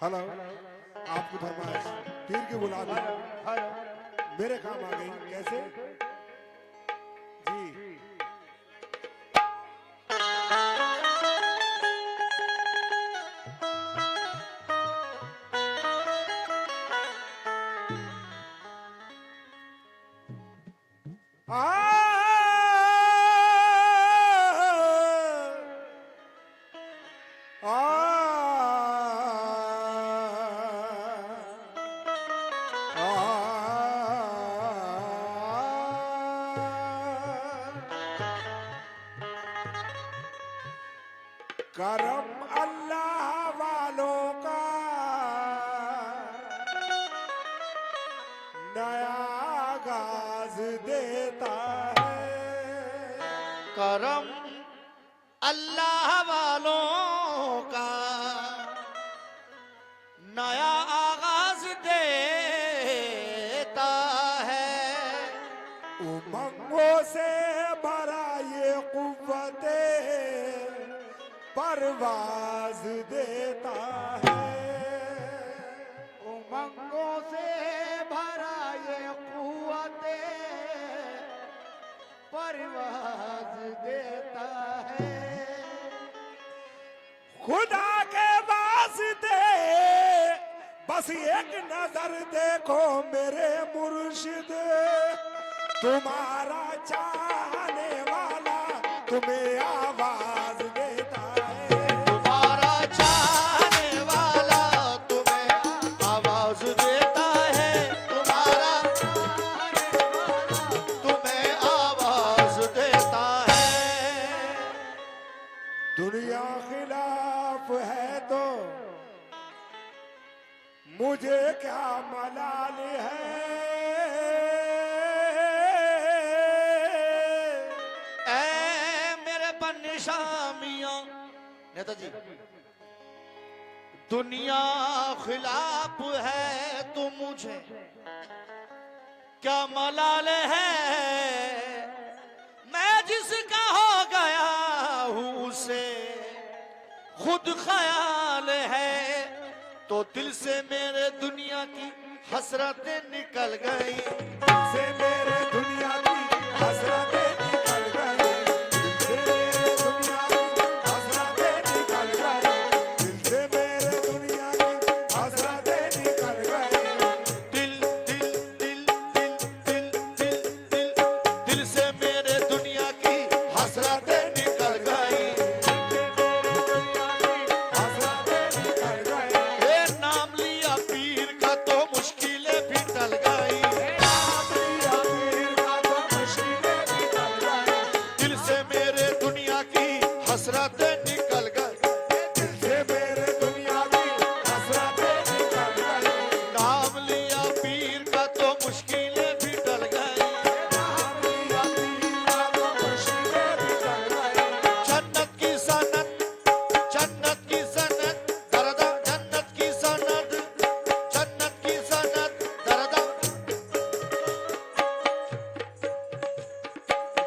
Hello, आपकी फरमाइश पीर की गुलामी मेरे काम आ गई। कैसे जी? करम अल्लाह वालों का नया आगाज देता है। करम अल्लाह वालों का नया आगाज देता है। उमंगों से भरा ये कुव्वते परवाज देता है। उमंगों से भरा ये कुव्वते परवाज देता है। खुदा के वास्ते बस एक नजर देखो मेरे मुर्शिद, तुम्हारा चाहने वाला तुम्हें आवाज देता है। तुम्हारा चाहने वाला तुम्हें आवाज देता है। तुम्हारा चाहने वाला तुम्हें आवाज देता है। दुनिया खिलाफ है तो मुझे क्या मलाल है। ऐ मेरे बनशामियों नेताजी, दुनिया खिलाफ है तो मुझे क्या मलाल है। मैं जिसका हो गया हूँ उसे खुद ख्याल है। तो दिल से मेरे दुनिया की हसरतें निकल गई। से मेरे दुनिया की हसरतें निकल गई। दिल से मेरे दुनिया की हसरतें निकल गई। दिल से मेरे दुनिया की हसरतें निकल गई। दिल दिल दिल दिल दिल दिल दिल दिल से मेरे दुनिया की हसरतें निकल गई। हसरतें निकल गई। ये नाम लिया पीर का तो मुश्किलें भी टल गई। दिल से मेरे दुनिया की हसरतें निकल गई। दिल से मेरे दुनिया की हसरतें निकल गई। नाम लिया पीर का तो मुश्किलें भी टल गई। जन्नत की सनत दरदा, जन्नत की सनत दरदा,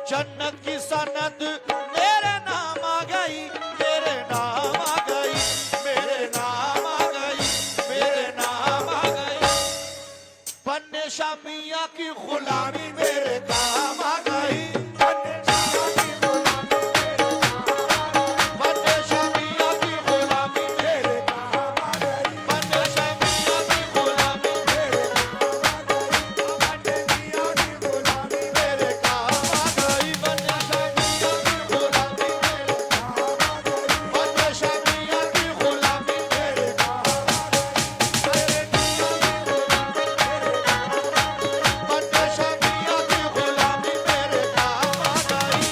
जन्नत की सनत मेरे नाम आ गई। मेरे नाम आ गई। मेरे नाम आ गई। मेरे नाम आ गई। बन्ने शामिया की गुलामी मेरे काम आ गई। बन्ने शामिया की गुलामी मेरे काम आ गई। बन्ने शामिया की गुलामी मेरे काम आ गई। बन्ने शामिया की गुलामी बन्ने शामिया की गुलामी मेरे काम आ गई। बन्ने शामिया की गुलामी मेरे काम आ गई।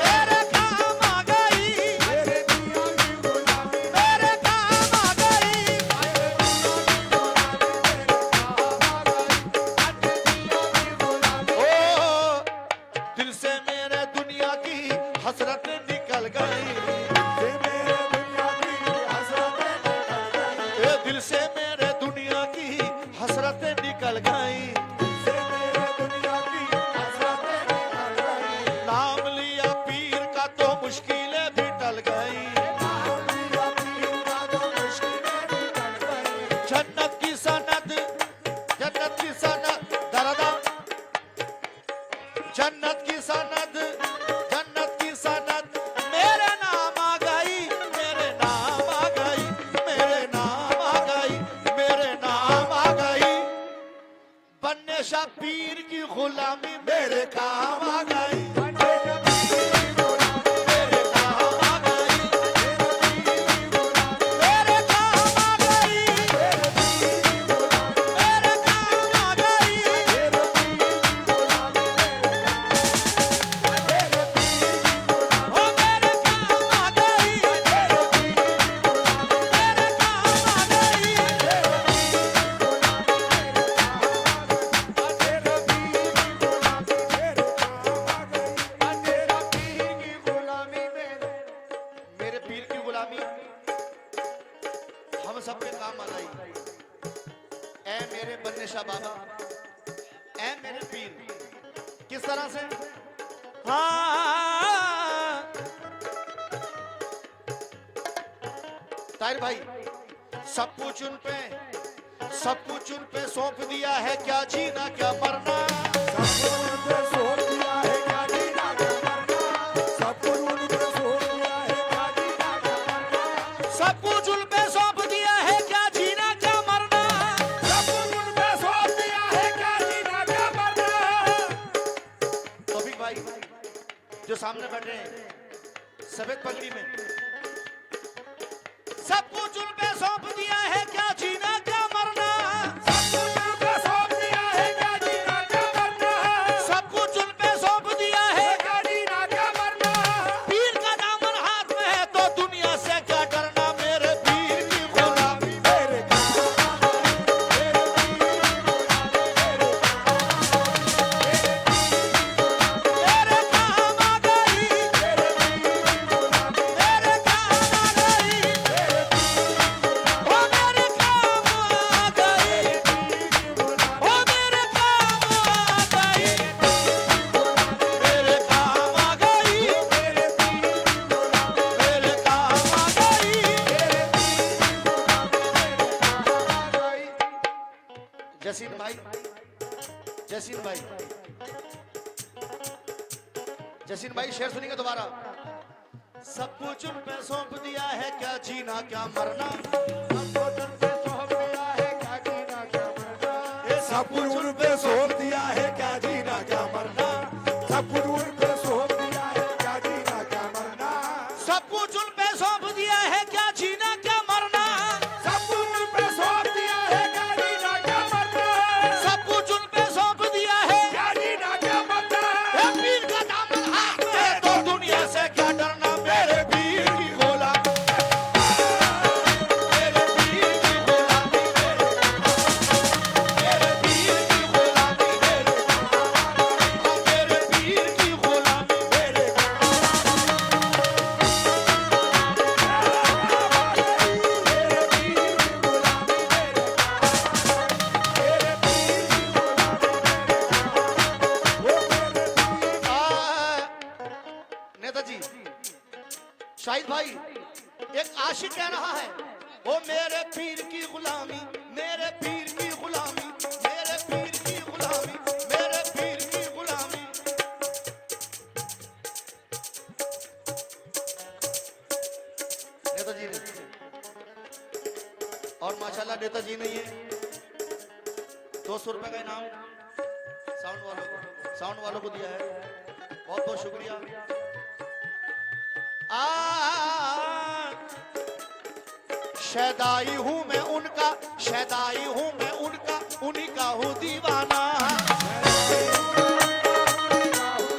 मेरे काम आ गई। मेरे काम आ गई। ओ दिल से मेरे दुनिया की हसरतें निकल गई। ए दिल से मेरे दुनिया की हसरतें निकल गई। नाम लिया पीर का तो मुश्किलें भी टल गई। सबके काम आ गई। ऐ मेरे बन्ने शाह बाबा, ऐ मेरे पीर। किस तरह से? हाँ ताहिर भाई, सब कुछ उन पे सौंप दिया है, क्या जीना क्या मरना। सबको उन पे सौंप दिया है, क्या जीना क्या मरना। सबको उन पे सौंप दिया है, क्या जीना क्या मरना। सब कुछ उन पे सौंप दिया है, क्या जीना क्या मरना। सबको उन पे सौंप दिया है, क्या जीना क्या मरना। तौफीक भाई जो सामने बैठे हैं सफेद पगड़ी में, सब कुछ उन पे सौंप दिया है, क्या जीना क्या मरना। सबको उन पे सौंप दिया है, क्या जीना क्या मरना। सब कुछ उन पे सौंप दिया है, क्या जीना क्या मरना। पीर का दामन हाथ में है तो दुनिया से क्या डरना। मेरे पीर की गुलामी मेरे काम मेरे काम आ गई, मेरे काम आ गई, ओ मेरे काम आ गई, ओ मेरे काम आ गई, मेरे काम आ गई, मेरे काम आ गई। जसीन भाई, जसीन भाई, जसीन भाई शेर सुनिए दोबारा। सब कुछ उन पे सौंप दिया है, क्या जीना क्या मरना। सबको उन पे सौंप दिया है, क्या जीना क्या मरना। ये सब कुछ उन पे सौंप दिया है, क्या जीना क्या मरना। सब कुछ उन पे सौंप दिया है, क्या जीना क्या मरना। सब कुछ उन पे सौंप दिया है, क्या जीना क्या मरना। सब कुछ उन पे सौंप दिया है, क्या जीना क्या मरना। सब कुछ उन पे सौंप दिया है, क्या जीना क्या मरना। ए पीर का दामन हाथ में है तो दुनिया से क्या डरना। मेरे पीर की गुलामी, मेरे पीर की गुलामी, मेरे पीर की गुलामी, मेरे पीर की गुलामी, मेरे नेताजी शाहिद भाई, एक आशिक कह रहा है, ओ मेरे पीर की गुलामी, मेरे पीर की गुलामी, मेरे पीर की गुलामी, मेरे पीर की गुलामी। नेताजी ने, और माशाल्लाह नेताजी ने ये 200 रुपए का इनाम साउंड वालों को दिया है। बहुत बहुत शुक्रिया। शैदाई हूँ मैं उनका, शैदाई हूँ मैं उनका, उन्हीं का हूँ दीवाना।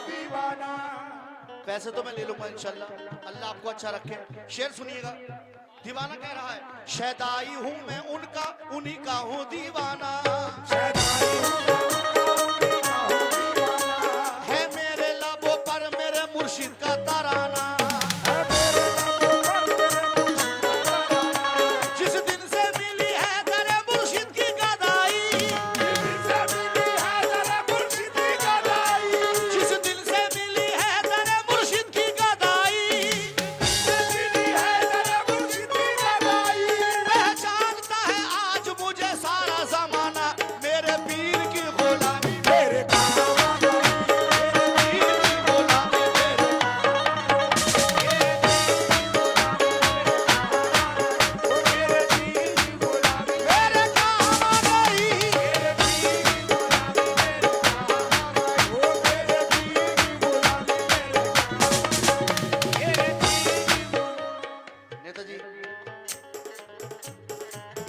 दीवाना। पैसे तो मैं ले लूंगा इंशाल्लाह, अल्लाह आपको अच्छा रखे। शेर सुनिएगा, दीवाना कह रहा है, शैदाई हूँ मैं उनका, उन्हीं का हूँ दीवाना। है मेरे लबों पर मेरे मुर्शिद का तराना। जिस दिन से मिली है तेरे मुर्शिद की गदाई, जिस दिन से मिली है तेरे मुर्शिद की गदाई, पहचानता है आज मुझे सारा जमाना। मेरे पीर की गुलामी, मेरे काम पीर की गुलामी, मेरे काम आ गई। नेताजी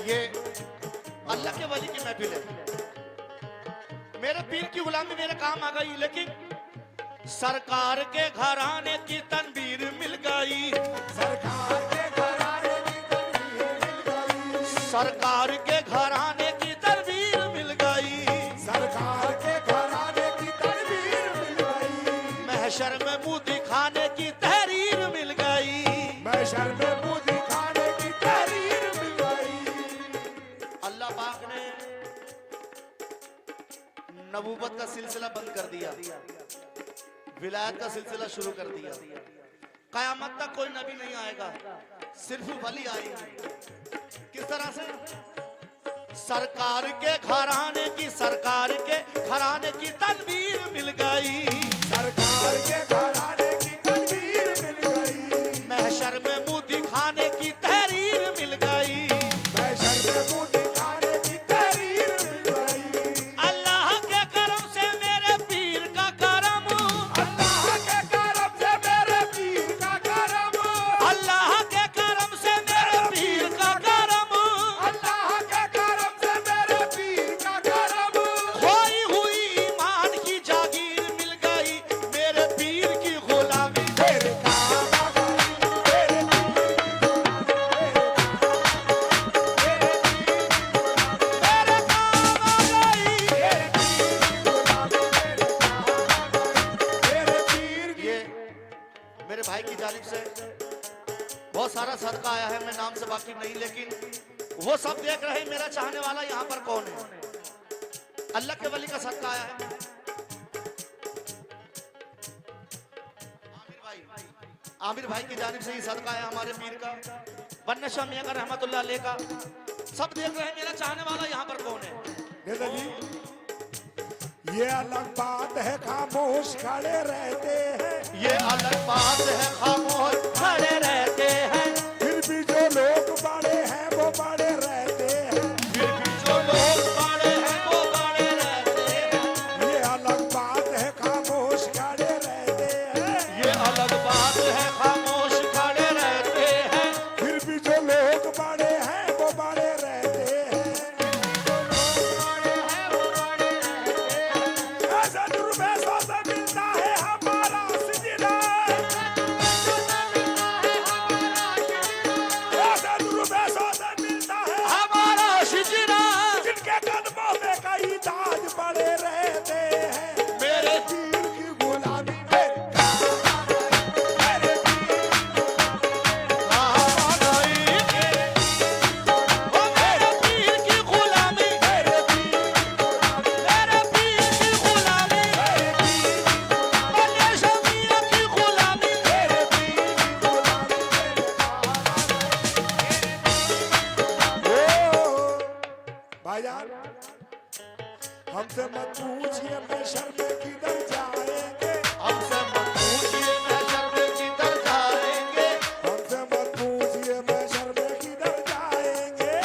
ये अल्लाह के वली की महफिल है। मेरे पीर की गुलामी मेरे काम आ गई, लेकिन सरकार के घराने की तनवीर मिल गई। सरकार के घराने की तनवीर मिल गई। सरकार के घराने की तनवीर मिल गई। सरकार के घराने की तनवीर मिल गई। महशर में मुंह दिखाने की तहरीर मिल गई। महशर में मुंह दिखाने की तहरीर मिल गई। नबूवत का सिलसिला बंद कर दिया, विलायत का सिलसिला शुरू कर दिया। कयामत तक कोई नबी नहीं आएगा, सिर्फ वली आएंगे। किस तरह से? सरकार के घराने की, सरकार के घराने की तनवीर मिल गई, सरकार के घराने की तनवीर मिल गई, महशर में मुंह दिखाने की तहरीर मिल गई, महशर में मुंह दिखाने की तहरीर मिल गई। अल्लाह के करम से मेरे पीर का करम, अल्लाह के करम से मेरे पीर का करम, अल्लाह के करम से मेरे पीर का करम, अल्लाह के करम से मेरे पीर का करम। खोई हुई ईमान की जागीर मिल गई, मेरे पीर की गुलामी तेरे काम आ गई, तेरे मेरे काम आ गई। तेरे पीर की ये मेरे भाई की जानिब से बहुत सारा सदका आया है, मैं नाम से वाकिफ नहीं, लेकिन वो सब देख रहे हैं मेरा चाहने वाला यहाँ पर कौन है। अल्लाह के वली का सदका आया है। आमिर भाई की जानिब से ही सदका है हमारे पीर का, वन्य शाह मियां का रहमतुल्लाह अलैह का। सब देख रहे हैं मेरा चाहने वाला यहाँ पर कौन है। दादा जी, ये अलग बात है, खामोश खड़े रहते हैं, ये अलग बात है, खामोश खड़े रहते हैं, फिर भी जो लोग बड़े हैं वो बड़े रहते हैं। फिर भी जो लोग बड़े हैं वो बड़े रहते हैं। ये अलग बात है, खामोश खड़े रहते हैं, ये अलग बात है, खामोश खड़े रहते हैं, फिर भी जो लोग बड़े हैं वो बड़े रहते हैं। ऐसे दुर्बेशों से मिलता है हमारा सिजदा, ऐसे दुर्बेशों से मिलता है हमारा शिजरा। जिनके कदमों में कई ताज पड़े रहते हैं। मेरे पीर की गुलामी मेरे मेरे काम आ गई, ओ मेरे पीर की गुलामी, मेरे पीर मेरे पीर की गुलामी, वन्य शाह मियां की गुलामी। मेरे पीर की गुलामी मेरे ओ भाईजान, हमसे मत पूछिए महशर में किधर जाएंगे, हमसे मत पूछिए महशर में किधर जाएंगे, हमसे मत पूछिए महशर में किधर जाएंगे,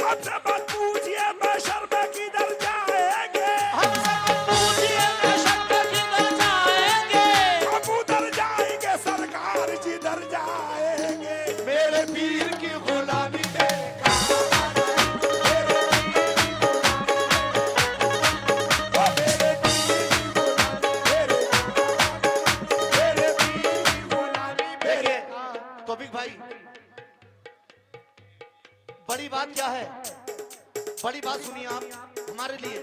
हमसे मत पूछिए महशर में किधर जाएंगे। हमसे मत पूछिए महशर में किधर जाएंगे, हम उधर जाएंगे सरकार जिधर जाएंगे। मेरे पीर की गुलामी में। देखिए तौफीक भाई, बड़ी बात क्या है, बड़ी बात सुनिए आप हमारे लिए।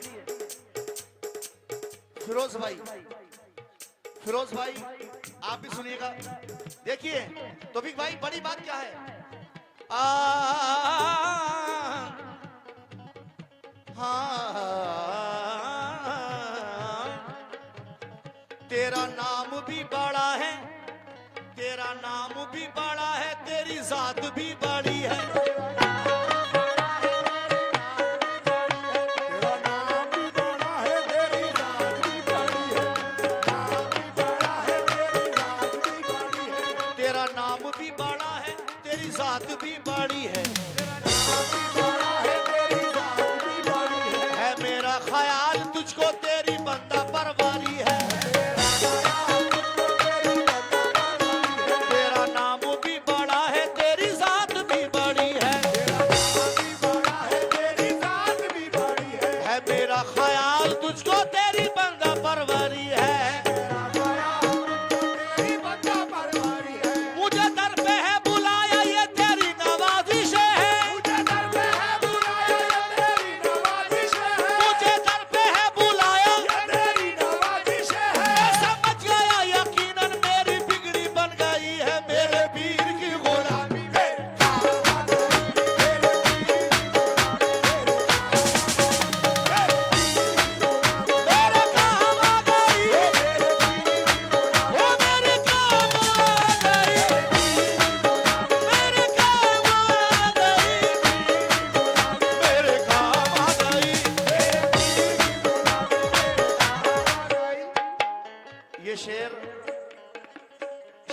फिरोज भाई, फिरोज भाई आप भी सुनिएगा। देखिए तौफीक भाई, बड़ी बात क्या है। तेरा नाम भी बड़ा है, तेरा नाम भी बड़ा है, तेरी जात भी बड़ी है। तेरा नाम भी बड़ा है, तेरी जात भी बड़ी है। नाम भी बड़ा है, तेरी जात भी बड़ी है। तेरा नाम भी बड़ा है, तेरी जात भी बड़ी है। नाम भी बड़ा है, तेरी जात भी बड़ी है मेरा ख्याल तुझको, तेरी बंदा परवारी है। तेरा नाम भी बड़ा है, तेरी जात भी बड़ी है। है मेरा ख्याल तुझको, तेरी बंदा परवारी है। मुझे दर पे है बुलाया, ये तेरी नवाजिश है। मुझे दर पे है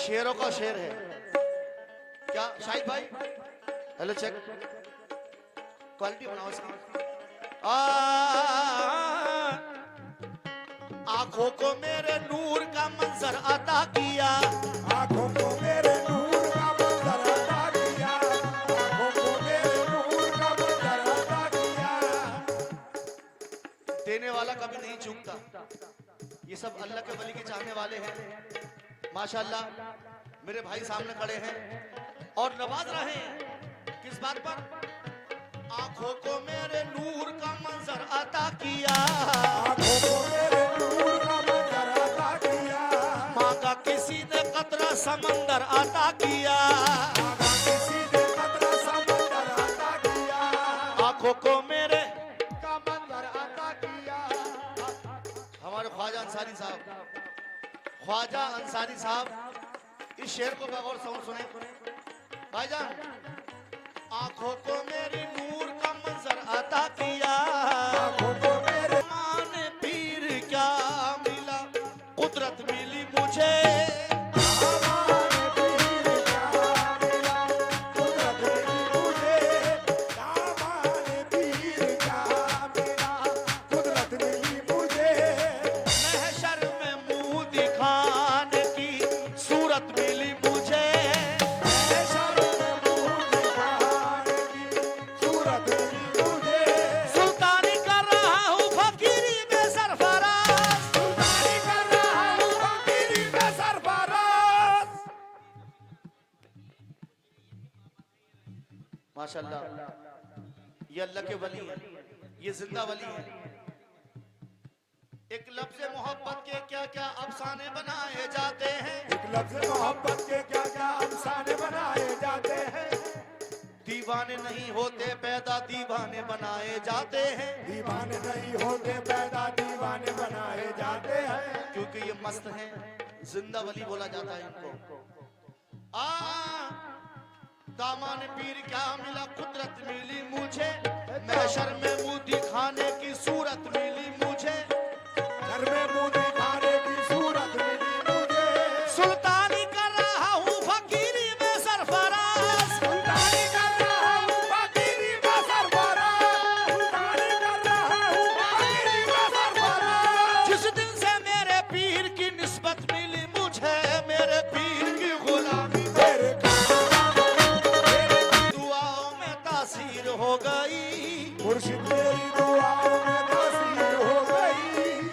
शेरों का शेर है क्या शाहिद भाई? हेलो चेक क्वालिटी बनाओ इसकी। आंखों को मेरे नूर का मंजर अता किया, आंखों को मेरे नूर का मंजर अता किया, आंखों को मेरे नूर का मंजर अता किया। देने वाला कभी नहीं चूकता। ये सब अल्लाह के वली के चाहने वाले हैं माशाल्लाह। मेरे भाई सामने खड़े हैं और नवाज रहे हैं किस बात पर? आंखों को मेरे नूर का मंजर अता किया, आंखों को मेरे नूर का मंजर अता किया, मांगा किसी ने कतरा समंदर अता किया, मांगा किसी ने कतरा समंदर अता किया, आंखों को मेरे का मंजर अता किया। हमारे ख्वाजा अंसारी साहब, ख्वाजा अंसारी साहब इस शेर को बगौर सुने भाईजान। आंखों को मेरी नूर का मंजर अता किया, आंखों को मेरे मान पीर क्या मिला, कुदरत मिली मुझे, दामाने पीर क्या मिला, कुदरत मिली मुझे, दामाने पीर क्या मिला, कुदरत मिली मुझे। महशर में मुंह दिखाने की सूरत मिली मुझे, सुल्तानी कर रहा हूँ फकीरी में सरफराज, माशाल्लाह। ये अल्लाह के वली है, ये जिंदा वली है। एक लफ्ज़ मोहब्बत के क्या क्या अफसाने बनाए जाते हैं, एक लफ्ज़ मोहब्बत के क्या क्या अफसाने बनाए जाते हैं, दीवाने नहीं होते पैदा दीवाने बनाए जाते हैं, दीवाने नहीं होते पैदा दीवाने बनाए जाते हैं। क्योंकि ये मस्त हैं, जिंदा वली बोला जाता है इनको। दामान पीर क्या मिला, कुदरत मिली मुझे, महशर में मुंह दिखाने की सूरत मिली मुझे, घर में मुंह दिखाने की सूरत मिली मुझे, सुल्तानी कर रहा हूँ फकीरी में सरफराज, सुल्तानी कर रहा हूँ फकीरी में सरफराज, सुल्तानी कर रहा हूँ फकीरी में सरफराज। जिस दिन से मेरे पीर की निस्बत मिली मुझे, मेरे पीर की गुलामी तेरे दुआओं में तासीर हो गई, मुर्शिद मेरी दुआओं में तासीर हो गई,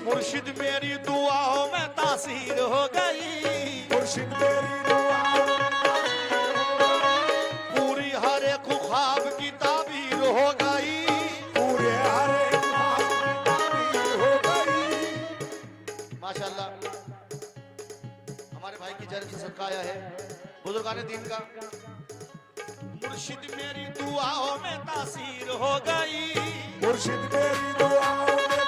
मुर्शिद मेरी दुआओं में तासीर हो गई, मुर्शिद मेरी दुआओं में तासीर हो गई, पूरी हर एक ख्वाब की ताबीर हो गई, पूरे हरे ख्वाब की ताबीर हो गई। माशाल्लाह। हमारे भाई की जन्म से सदका आया है बुजुर्गाने दीन का। मुर्शिद मेरी दुआओं में तासीर हो गई, मुर्शिद मेरी दुआओं में